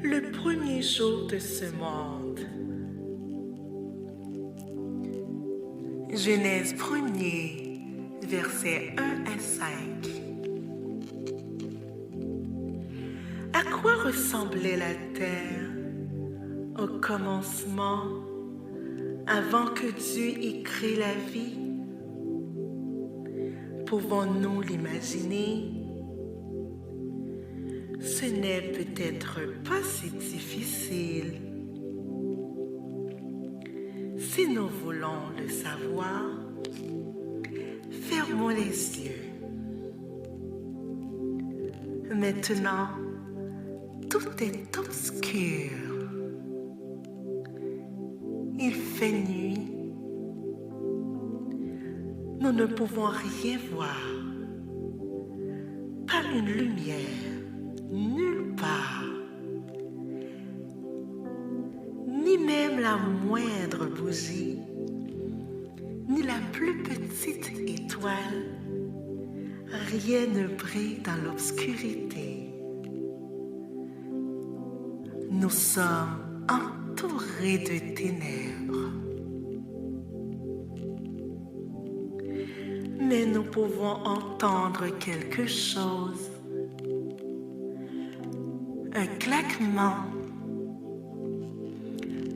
le premier jour de ce monde. Genèse 1er, versets 1 à 5. À quoi ressemblait la terre au commencement, avant que Dieu ait créé la vie? Pouvons-nous l'imaginer? Ce n'est peut-être pas si difficile. Si nous voulons le savoir, fermons les yeux. Maintenant, tout est obscur. Il fait nuit. Nous ne pouvons rien voir. Pas une lumière, nulle part. Ni même la moindre bougie, ni la plus petite étoile. Rien ne brille dans l'obscurité. Nous sommes entourés de ténèbres. Mais nous pouvons entendre quelque chose. Un claquement,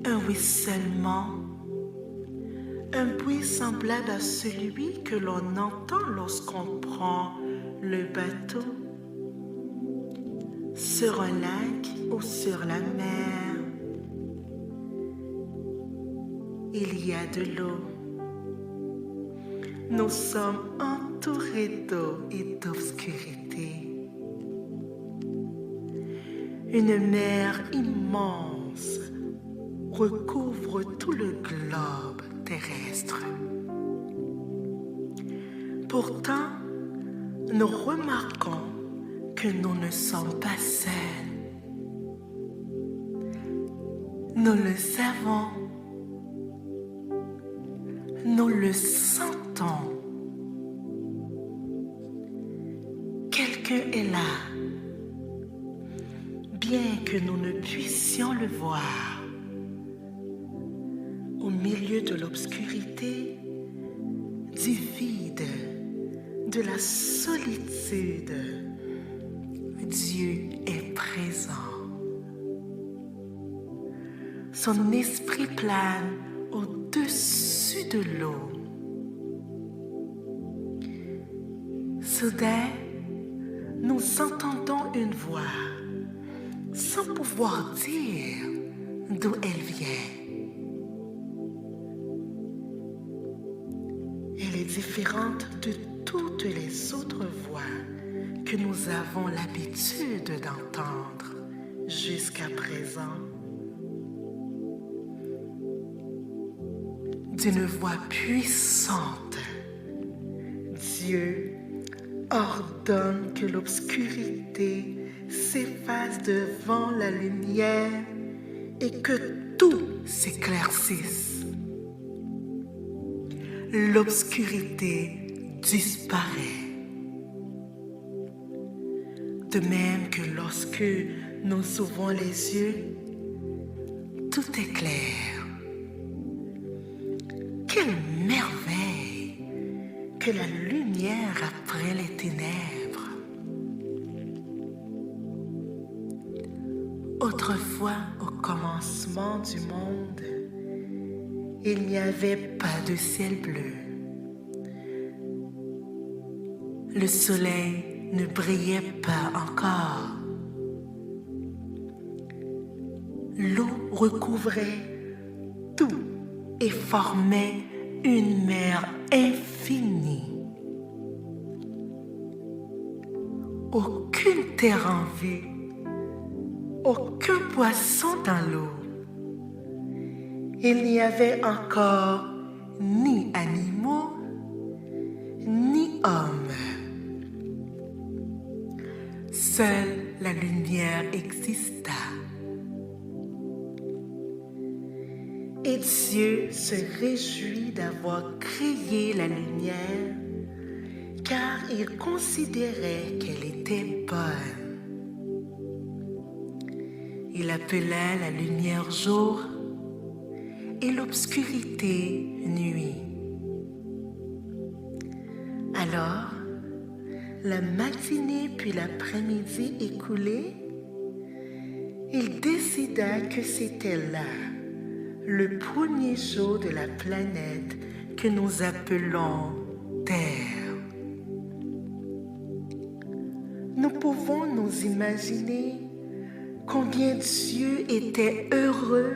un ruissellement, un bruit semblable à celui que l'on entend lorsqu'on prend le bateau sur un lac ou sur la mer. Il y a de l'eau. Nous sommes entourés d'eau et d'obscurité. Une mer immense recouvre tout le globe terrestre. Pourtant, nous remarquons que nous ne sommes pas seuls. Nous le savons. Nous le sentons. Quelqu'un est là, bien que nous ne puissions le voir. Au milieu de l'obscurité, du vide, de la solitude, Dieu est présent. Son esprit plane au-dessus de l'eau. Soudain, nous entendons une voix, sans pouvoir dire d'où elle vient. Elle est différente de toutes les autres voix que nous avons l'habitude d'entendre jusqu'à présent. D'une voix puissante, Dieu ordonne que l'obscurité s'efface devant la lumière et que tout s'éclaircisse. L'obscurité disparaît. De même que lorsque nous ouvrons les yeux, tout est clair. Quelle merveille que la lumière après les ténèbres. Autrefois, au commencement du monde, il n'y avait pas de ciel bleu. Le soleil ne brillait pas encore. L'eau recouvrait tout et formait une mer infinie. Aucune terre en vue, aucun poisson dans l'eau. Il n'y avait encore ni animaux, ni hommes. Seule la lumière exista. Et Dieu se réjouit d'avoir créé la lumière, car il considérait qu'elle était bonne. Il appela la lumière jour et l'obscurité nuit. Alors, la matinée puis l'après-midi écoulés, il décida que c'était là, le premier jour de la planète que nous appelons Terre. Nous pouvons nous imaginer combien Dieu était heureux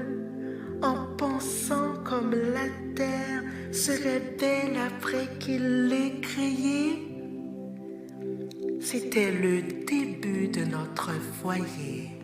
en pensant comme la terre serait belle après qu'il l'ait créée. C'était le début de notre foyer.